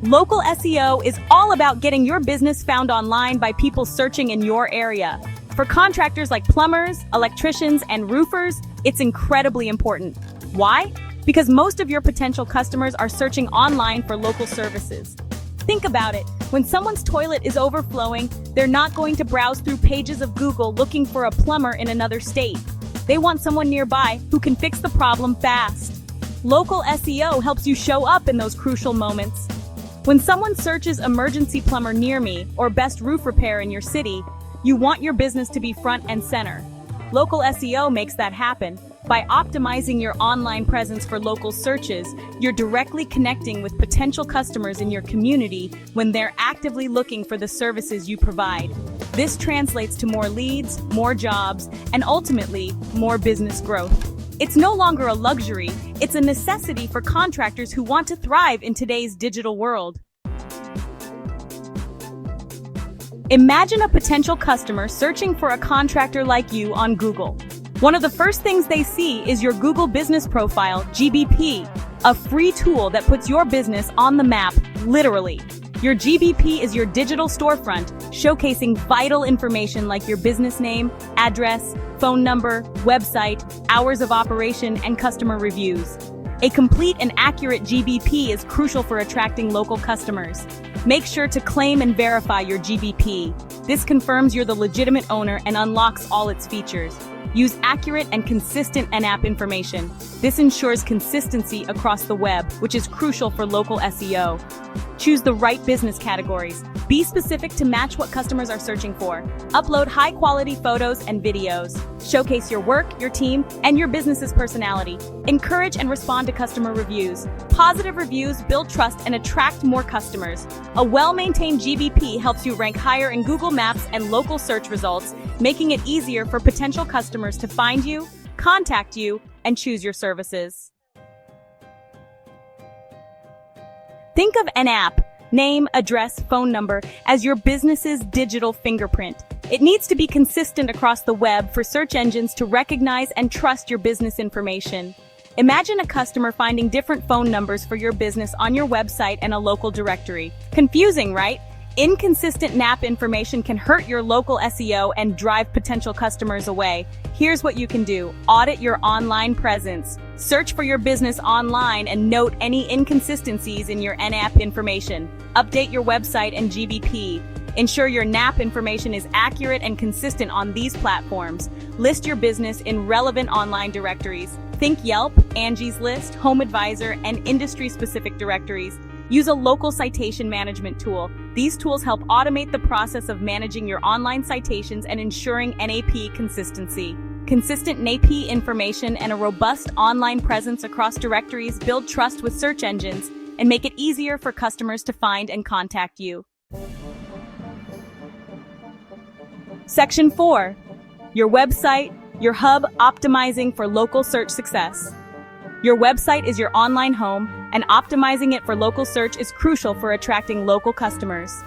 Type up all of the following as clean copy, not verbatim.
Local SEO is all about getting your business found online by people searching in your area. For contractors like plumbers, electricians, and roofers, it's incredibly important. Why? Because most of your potential customers are searching online for local services. Think about it. When someone's toilet is overflowing, they're not going to browse through pages of Google looking for a plumber in another state. They want someone nearby who can fix the problem fast. Local SEO helps you show up in those crucial moments. When someone searches emergency plumber near me or best roof repair in your city, you want your business to be front and center. Local SEO makes that happen. By optimizing your online presence for local searches, you're directly connecting with potential customers in your community when they're actively looking for the services you provide. This translates to more leads, more jobs, and ultimately, more business growth. It's no longer a luxury, it's a necessity for contractors who want to thrive in today's digital world. Imagine a potential customer searching for a contractor like you on Google. One of the first things they see is your Google Business Profile, GBP, a free tool that puts your business on the map, literally. Your GBP is your digital storefront, showcasing vital information like your business name, address, phone number, website, hours of operation, and customer reviews. A complete and accurate GBP is crucial for attracting local customers. Make sure to claim and verify your GBP. This confirms you're the legitimate owner and unlocks all its features. Use accurate and consistent NAP information. This ensures consistency across the web, which is crucial for local SEO. Choose the right business categories. Be specific to match what customers are searching for. Upload high-quality photos and videos. Showcase your work, your team, and your business's personality. Encourage and respond to customer reviews. Positive reviews build trust and attract more customers. A well-maintained GBP helps you rank higher in Google Maps and local search results, making it easier for potential customers to find you, contact you, and choose your services. Think of NAP, name, address, phone number, as your business's digital fingerprint. It needs to be consistent across the web for search engines to recognize and trust your business information. Imagine a customer finding different phone numbers for your business on your website and a local directory. Confusing, right? Inconsistent NAP information can hurt your local SEO and drive potential customers away. Here's what you can do. Audit your online presence. Search for your business online and note any inconsistencies in your NAP information. Update your website and GBP. Ensure your NAP information is accurate and consistent on these platforms. List your business in relevant online directories. Think Yelp, Angie's List, Home Advisor, and industry-specific directories. Use a local citation management tool. These tools help automate the process of managing your online citations and ensuring NAP consistency. Consistent NAP information and a robust online presence across directories build trust with search engines and make it easier for customers to find and contact you. Section 4. Your website, your hub optimizing for local search success. Your website is your online home, and optimizing it for local search is crucial for attracting local customers.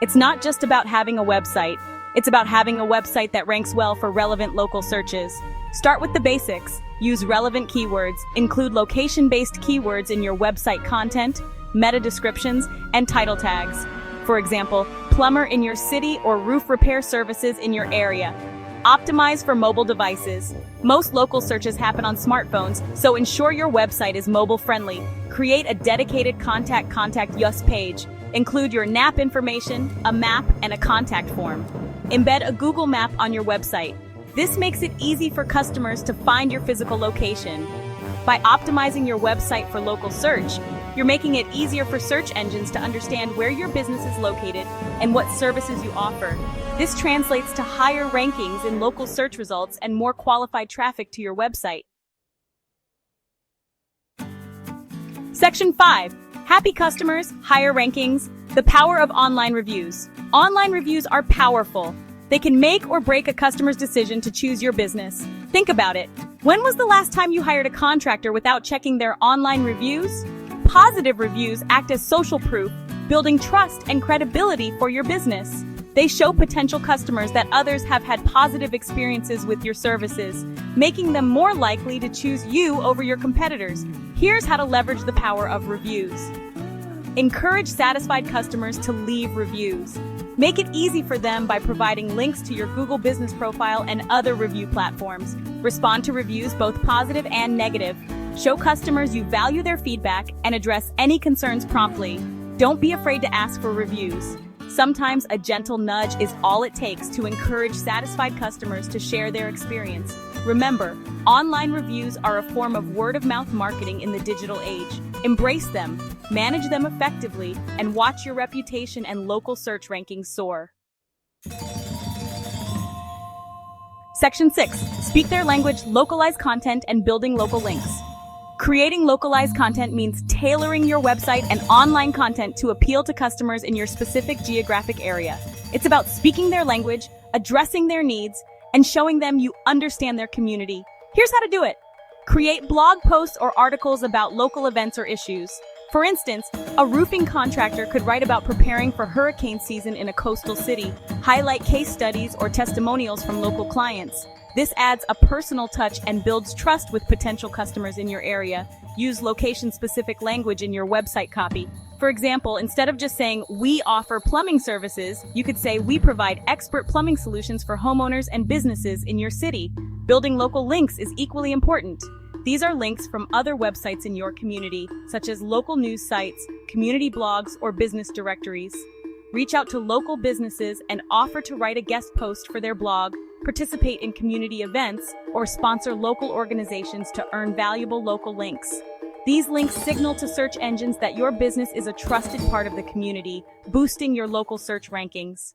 It's not just about having a website, it's about having a website that ranks well for relevant local searches. Start with the basics. Use relevant keywords. Include location-based keywords in your website content, meta descriptions, and title tags. For example, plumber in your city or roof repair services in your area. Optimize for mobile devices. Most local searches happen on smartphones, so ensure your website is mobile-friendly. Create a dedicated Contact Us page. Include your NAP information, a map, and a contact form. Embed a Google map on your website. This makes it easy for customers to find your physical location. By optimizing your website for local search, you're making it easier for search engines to understand where your business is located and what services you offer. This translates to higher rankings in local search results and more qualified traffic to your website. Section 5. Happy customers, higher rankings, the power of online reviews. Online reviews are powerful. They can make or break a customer's decision to choose your business. Think about it. When was the last time you hired a contractor without checking their online reviews? Positive reviews act as social proof, building trust and credibility for your business. They show potential customers that others have had positive experiences with your services, making them more likely to choose you over your competitors. Here's how to leverage the power of reviews. Encourage satisfied customers to leave reviews. Make it easy for them by providing links to your Google business profile and other review platforms. Respond to reviews, both positive and negative. Show customers you value their feedback and address any concerns promptly. Don't be afraid to ask for reviews. Sometimes a gentle nudge is all it takes to encourage satisfied customers to share their experience. Remember, online reviews are a form of word-of-mouth marketing in the digital age. Embrace them, manage them effectively, and watch your reputation and local search rankings soar. Section 6. Speak their language, localized content, and building local links. Creating localized content means tailoring your website and online content to appeal to customers in your specific geographic area. It's about speaking their language, addressing their needs, and showing them you understand their community. Here's how to do it. Create blog posts or articles about local events or issues. For instance, a roofing contractor could write about preparing for hurricane season in a coastal city, highlight case studies or testimonials from local clients. This adds a personal touch and builds trust with potential customers in your area. Use location-specific language in your website copy. For example, instead of just saying, "We offer plumbing services," you could say, "We provide expert plumbing solutions for homeowners and businesses in your city." Building local links is equally important. These are links from other websites in your community, such as local news sites, community blogs, or business directories. Reach out to local businesses and offer to write a guest post for their blog, participate in community events, or sponsor local organizations to earn valuable local links. These links signal to search engines that your business is a trusted part of the community, boosting your local search rankings.